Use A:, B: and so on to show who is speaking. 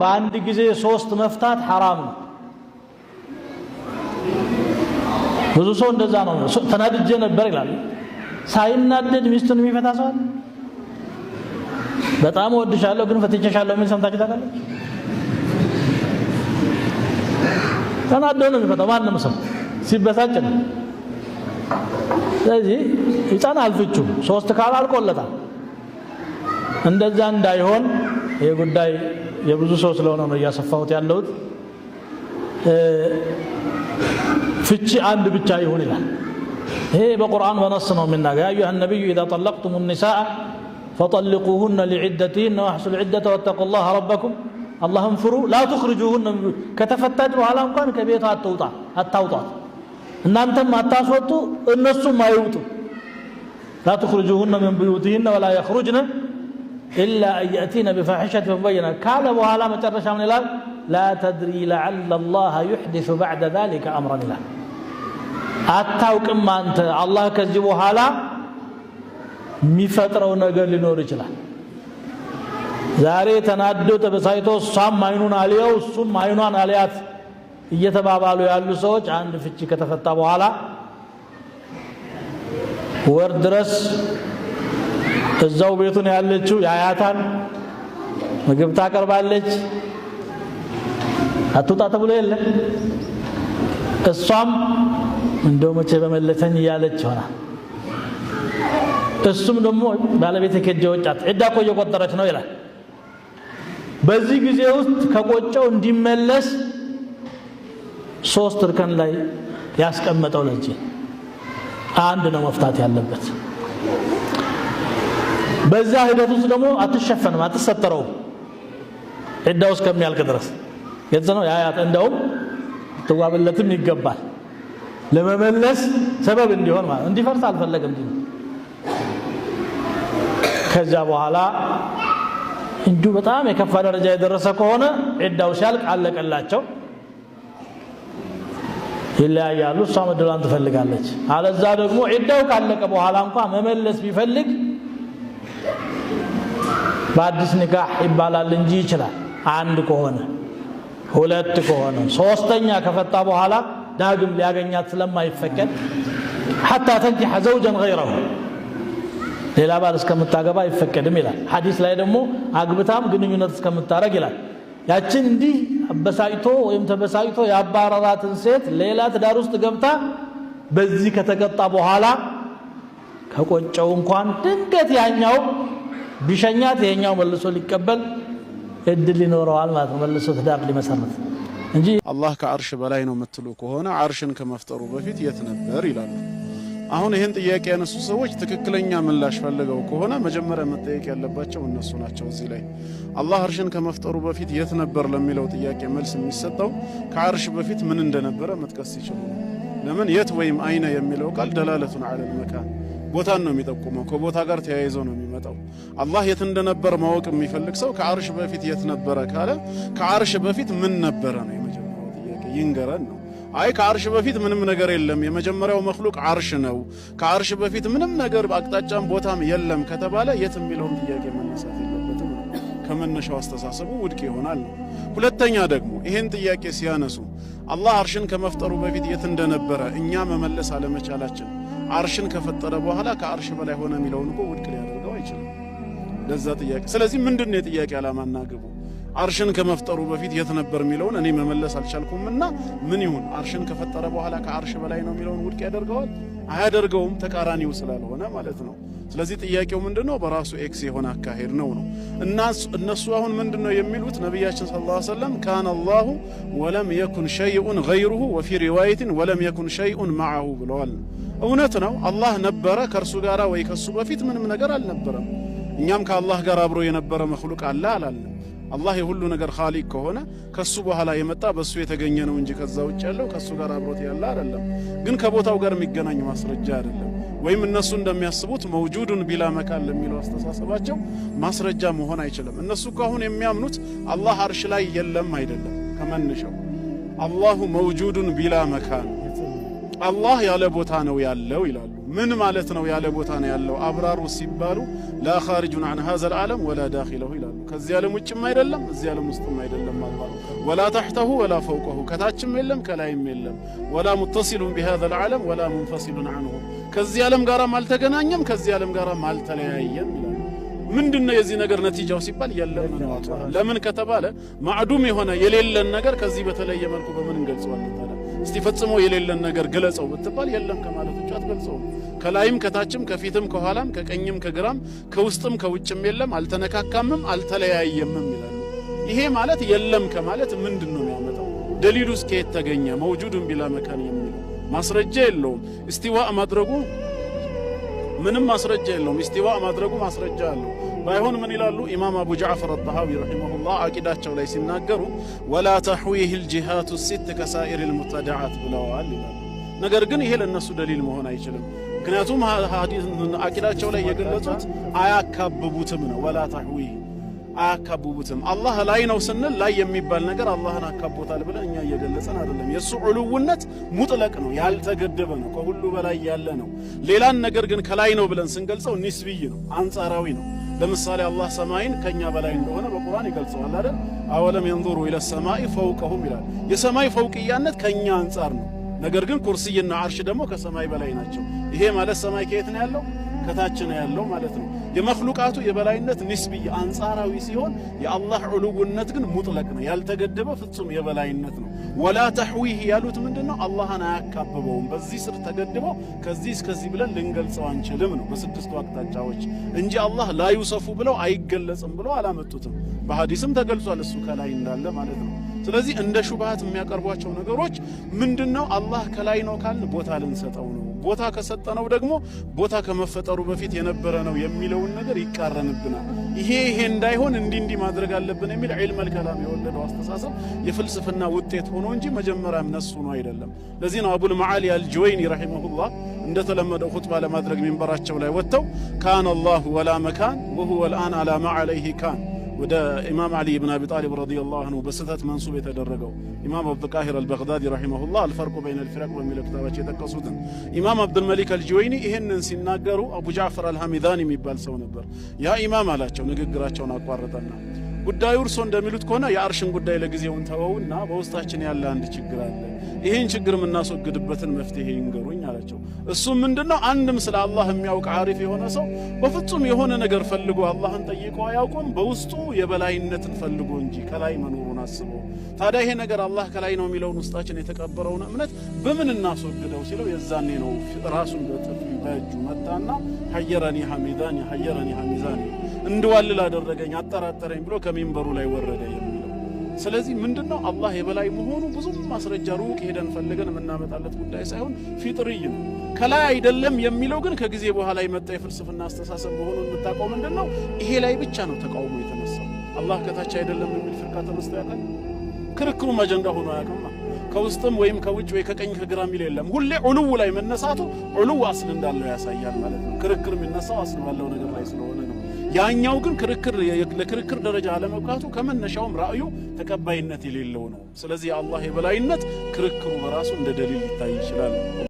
A: በአንድ ጊዜ ሶስት መፍታት حرام ነው። ብዙ ሰው እንደዛ ነው ተናድጄ ነበር ይላል። ሳይናደድ ሚስቱን የሚፈታ ሰው አለ? በጣም ወድሻለሁ ግን ፈትቼሻለሁ ምን ሰምታችሁ ታውቃለች? ተናደው ነው የሚፈታው ማንም ሰው ሲበሳጭ ነው። ስለዚህ ይጻናል ፍቹ ሶስት ካል አልቆለታል። እንደዛ እንዳይሆን የጉዳይ የብዙ ሰው ስለሆነ ነው ያሰፋውት ያለውት ፍቺ አንድ ብቻ ይሁን ይላል። ይሄ በቁርአን በነስ ነው የሚናገር يا ايها النبي اذا طلقتم النساء فطلقوهن لعدتهن واحصوا العده واتقوا الله ربكم اللهم فروا لا تخرجوهن ከተፈታች በኋላ እንኳን ከቤቷ አታውጧት እናንተም አታስወጡ እነሱም አይውጡ لا تخرجوهن من بيوتهن ولا يخرجن إلا أن يأتينا بفاحشة مبينة قال وهلا مترشا من الله لا تدري لعل الله يحدث بعد ذلك أمرا له أتاوك ما أنت الله كذب وهلا مفتروا نقل لنور جلال ዛሬ ተናዶ ተበሳይቶ ሷም ማይኑን አልያው ሱም ማይኑን አልያት እየተባባሉ ያሉ ሰዎች አንድ ፍቺ ከተፈታ በኋላ ወር ድረስ እዛው ቤቱን ያለችው ያያታን ምግብ ታቀርባለች አትውጣ ተብሎ የለ እሷም እንደው መቼ በመለተኝ ያለች ሆና እሱም ደግሞ ባለቤት ከጀውጫት እዳ እኮ እየቆጠረች ነው ይላል። በዚህ ጊዜ ውስጥ ከቆጨው እንዲመለስ ሶስት እርከን ላይ ያስቀመጠው ለዚህ አንድ ነው መፍታት ያለበት። በዛ ሂደት ውስጥ ደግሞ አትሸፈንም አትሰተረው እዳው እስከሚያልቅ ድረስ የዘነው ያያት እንደውም ተዋበለትም ይገባል ለመመለስ ሰበብ እንዲሆን ማለት እንዲፈርስ አልፈለገም እንዴ። ከዛ በኋላ እንዱ በጣም የከፋ ደረጃ የደረሰ ከሆነ እዳው ሲያልቅ አለቀላቸው ይለያያሉ። እሷ መድላን ትፈልጋለች። አለዛ ደግሞ እዳው ካለቀ በኋላ እንኳን መመለስ ቢፈልግ በአዲስ ኒካህ ይባላል እንጂ ይችላል። አንድ ከሆነ ሁለት ከሆነ ሶስተኛ ከፈታ በኋላ ዳግም ሊያገኛት ስለማይፈቀድ حتى تنكح زوجا غيره ሌላ ባል እስከምታገባ አይፈቀድም ይላል። ሐዲስ ላይ ደግሞ አግብታም ግንኙነት እስከምታረግ ይላል። ያችን እንዲህ አበሳይቶ ወይም ተበሳይቶ ያባረራትን ሴት ሌላ ትዳር ውስጥ ገብታ በዚህ ከተቀጣ በኋላ ከቆጨው እንኳን ድንገት ያኛው ቢሸኛት የኛው መልሶ ሊቀበል እድል ይኖረዋል ማለት ነው። መልሶ ትዳር ሊመሰርት እንጂ
B: አላህ ከአርሽ በላይ ነው የምትሉ ከሆነ አርሽን ከመፍጠሩ በፊት የት ነበር ይላሉ። አሁን ይሄን ጥያቄ ያነሱ ሰዎች ትክክለኛ ምላሽ ፈልገው ከሆነ መጀመሪያ መጠየቅ ያለባቸው እነሱ ናቸው። እዚህ ላይ አላህ አርሽን ከመፍጠሩ በፊት የት ነበር ለሚለው ጥያቄ መልስ የሚሰጠው ከአርሽ በፊት ምን እንደነበረ መጥቀስ ይችላል። ለምን የት ወይም አይነ የሚለው ቃል ደላለቱን ዐለል መካን ቦታን ነው የሚጠቁመው። ከቦታ ጋር ተያይዞ ነው የሚመጣው። አላህ የት እንደነበር ማወቅ የሚፈልግ ሰው ከአርሽ በፊት የት ነበረ ካለ ከአርሽ በፊት ምን ነበረ ነው የመጀመሪያው ጥያቄ ይንገረን ነው። አይ ከአርሽ በፊት ምንም ነገር የለም የመጀመሪያው መክሉቅ አርሽ ነው ከአርሽ በፊት ምንም ነገር አቅጣጫም ቦታም የለም ከተባለ የት የሚለውን ጥያቄ መነሳት የለበትም ነው። ከመነሻው አስተሳሰቡ ውድቅ ይሆናል ነው። ሁለተኛ ደግሞ ይሄን ጥያቄ ሲያነሱ አላህ አርሽን ከመፍጠሩ በፊት የት እንደነበረ እኛ መመለስ አለመቻላችን አርሽን ከፈጠረ በኋላ ከአርሽ በላይ ሆነ የሚለውን እኮ ውድቅ ሊያደርገው አይችልም ለዛ ጥያቄ። ስለዚህ ምንድነው የጥያቄ ዓላማና ግቡ? አርሽን ከመፍጠሩ በፊት የት ነበር የሚለውን እኔ መመለስ አልቻልኩምና ምን ይሁን አርሽን ከፈጠረ በኋላ ከአርሽ በላይ ነው የሚለውን ውድቅ ያደርገዋል? አያደርገውም፣ ተቃራኒው ስላልሆነ ማለት ነው። ስለዚህ ጥያቄው ምንድነው? በራሱ ኤክስ የሆነ አካሄድ ነው። እነሱ አሁን ምንድነው የሚሉት? ነብያችን ሰለላሁ ዐለይሂ ወሰለም ካነ አላሁ ወለም የኩን ሸይኡን ገይሩሁ ወፊ ሪዋየትን ወለም የኩን ሸይኡን መዐሁ ብለዋል። እውነት ነው አላህ ነበረ ከእርሱ ጋር ወይ ከሱ በፊት ምንም ነገር አልነበረም። እኛም ከአላህ ጋር አብሮ የነበረ መክሉቅ አለ አላለም። አላህ የሁሉ ነገር ኻሊቅ ከሆነ ከሱ በኋላ የመጣ በሱ የተገኘ ነው እንጂ ከዛ ውጭ ያለው ከሱ ጋር አብሮት ያለ አይደለም። ግን ከቦታው ጋር የሚገናኝ ማስረጃ አይደለም። ወይም እነሱ እንደሚያስቡት መውጁዱን ቢላ መካን ለሚለው አስተሳሰባቸው ማስረጃ መሆን አይችልም። እነሱ አሁን የሚያምኑት አላህ አርሽ ላይ የለም አይደለም። ከመነሻው አላሁ መውጁዱን ቢላ መካን አላህ ያለ ቦታ ነው ያለው ይላሉ። ምን ማለት ነው ያለ ቦታ ነው ያለው አብራሩ ሲባሉ ላ ኻሪጁን عن هذا العالم ولا داخله ይላሉ ከዚህ ዓለም ውጭም አይደለም እዚህ ዓለም ውስጥም አይደለም ማለት ولا تحته ولا فوقه ከታችም የለም ከላይም የለም ولا متصل بهذا العالم ولا منفصل عنه ከዚህ ዓለም ጋር አልተገናኘም ከዚህ ዓለም ጋር አልተለያየም ይላሉ ምንድነው የዚህ ነገር ነቲጃው ሲባል የለም ነው ለምን ከተባለ ማዕዱም የሆነ የሌለን ነገር ከዚህ በተለየ መልኩ በምን እንገልጸዋለን ታዲያ እስቲ ፈጽሞ የሌለን ነገር ገለጸው ብትባል የለም ከማለት ውጭ አትገልጸው ከላይም ከታችም ከፊትም ከኋላም ከቀኝም ከግራም ከውስጥም ከውጭም የለም አልተነካካምም አልተለያየምም ይላሉ ይሄ ማለት የለም ከማለት ምንድነው የሚያመጣው ደሊሉስ ከየት ተገኘ መውጁድን ቢላ መካን የሚል ማስረጃ የለውም እስቲዋእ ማድረጉ ምንም ማስረጃ የለውም እስቲዋእ ማድረጉ ማስረጃ አለው ባይሆን ምን ይላሉ ኢማም አቡ ጃዕፈር አጣሃዊ ረሂመሁላህ አቂዳቸው ላይ ሲናገሩ ወላ ተህዊህ الجهات الست كسائر المبتدعات ብለዋል ይላሉ ነገር ግን ይሄ ለነሱ ደሊል መሆን አይችልም ምክንያቱም ሐዲስ አቂዳቸው ላይ የገለጹት አያካብቡትም ነው ወላ ተህዊህ አያካብቡትም አላህ ላይ ነው ስንል ላይ የሚባል ነገር አላህን አካቦታል ብለን እኛ እየገለጸን አይደለም የሱ ዑሉውነት ሙጥለቅ ነው ያልተገደበ ነው ከሁሉ በላይ ያለ ነው ሌላን ነገር ግን ከላይ ነው ብለን ስንገልጸው ኒስቢይ ነው አንጻራዊ ነው ለምሳሌ አላህ ሰማይን ከኛ በላይ እንደሆነ በቁርአን ይገልጸዋል አይደል አወለም ينظሩ الى السماء فوقهم ይላል የሰማይ ፈውቅያነት ከኛ አንጻር ነው ነገር ግን ኩርሲይና አርሽ ደግሞ ከሰማይ በላይ ናቸው ይሄ ማለት ሰማይ ከየት ነው ያለው ከታች ነው ያለው ማለት ነው የመخلوቃቱ የበላይነት ንስብይ አንጻራዊ ሲሆን የአላህ ዑሉውነት ግን ሙጥለቅ ነው ያልተገደበ ፍጹም የበላይነት ነው ወላ ተህዊህ ያሉት ምንድነው አላህን አያካብበውም በዚህ ስር ተገድበው ከዚህ እስከዚህ ብለን ልንገልጸው አንችልም ነው በስድስቱ አቅጣጫዎች እንጂ አላህ ላ ይውሰፉ ብለው አይገለጽም ብለው አላመጡትም በሐዲስም ተገልጿል እሱ ከላይ እንዳለ ማለት ነው ስለዚህ እንደ ሹብሃት የሚያቀርቧቸው ነገሮች ምንድነው አላህ ከላይ ነው ካልን ቦታ ልንሰጠው ነው ቦታ ከሰጠነው ደግሞ ቦታ ከመፈጠሩ በፊት የነበረ ነው የሚለውን ነገር ይቃረንብናል ይሄ እንዳይሆን እንዲህ ማድረግ አለብን የሚል ዒልም الكلام የወለደው አስተሳሰብ የፍልስፍና ውጤት ሆኖ እንጂ መጀመሪያም ነሱ ነው አይደለም ለዚህ ነው አቡል መዓሊ አልጁወይኒ ረሂመሁላህ እንደተለመደው ኹጥባ ለማድረግ ሚንበራቸው ላይ ወጥተው ካን አላህ ወላ መካን وهو الآن على ما عليه كان ወደ ኢማም አሊ ኢብኑ አቢ ጣሊብ ረዲየላሁ ዐንሁ በስተት መንሱብ የተደረገው ኢማም አብዱል ቃሂር አልበግዳዲ ረሂመሁላህ አልፈርቁ በይነ الفرق በሚለው ክታባቸው የተቀሱትን ኢማም አብዱል መሊክ አልጁወይኒ ይሄንን ሲናገሩ አቡ ጃዕፈር አልሐሚዳኒ የሚባል ሰው ነበር ያ ኢማም አላቸው ንግግራቸውን አቋረጠና ጉዳዩ እርሶ እንደሚሉት ከሆነ የአርሽን ጉዳይ ለጊዜው እንተወውና በውስጣችን ያለ አንድ ችግር አለ ይሄን ችግር የምናስወግድበትን መፍትሄ ይንገሩኝ አላቸው እሱም ምንድነው አንድም ስለ አላህ የሚያውቅ ዓሪፍ የሆነ ሰው በፍጹም የሆነ ነገር ፈልጎ አላህን ጠይቆ አያውቁም በውስጡ የበላይነትን ፈልጎ እንጂ ከላይ መኖሩን አስቦ ታዲያ ይሄ ነገር አላህ ከላይ ነው የሚለውን ውስጣችን የተቀበረውን እምነት በምን እናስወግደው ሲለው የዛኔ ነው ራሱን በጥፊ በእጁ መታና ሐየረኒ ሐሚዛኒ እንደዋልል አደረገኝ አጠራጠረኝ ብሎ ከሚንበሩ ላይ ወረደ የሚለው ስለዚህ ምንድነው አላህ የበላይ መሆኑ ብዙ ማስረጃ ሩቅ ሄደን ፈልገን የምናመጣለት ጉዳይ ሳይሆን ፊጥሪ ነው ከላይ አይደለም የሚለው ግን ከጊዜ በኋላ የመጣ የፍልስፍና አስተሳሰብ መሆኑን የምታውቀው ምንድነው ይሄ ላይ ብቻ ነው ተቃውሞ የተነሳው አላህ ከታች አይደለም የሚል ፍርቃ ተነስቶ ያውቃል ክርክሩ አጀንዳ ሆኖ አያውቅም ከውስጥም ወይም ከውጭ ወይ ከቀኝ ከግራ የሚል የለም ሁሌ ዑሉው ላይ መነሳቱ ዑሉው አስል እንዳለው ያሳያል ማለት ነው ክርክር የሚነሳው አስል ባለው ነገር ላይ ስለሆነ ነው ያኛው ግን ለክርክር ደረጃ አለመብቃቱ ከመነሻውም ራእዩ ተቀባይነት የሌለው ነው ስለዚህ አላህ የበላይነት ክርክሩ በራሱ እንደ ደሊል ይታይ ይችላል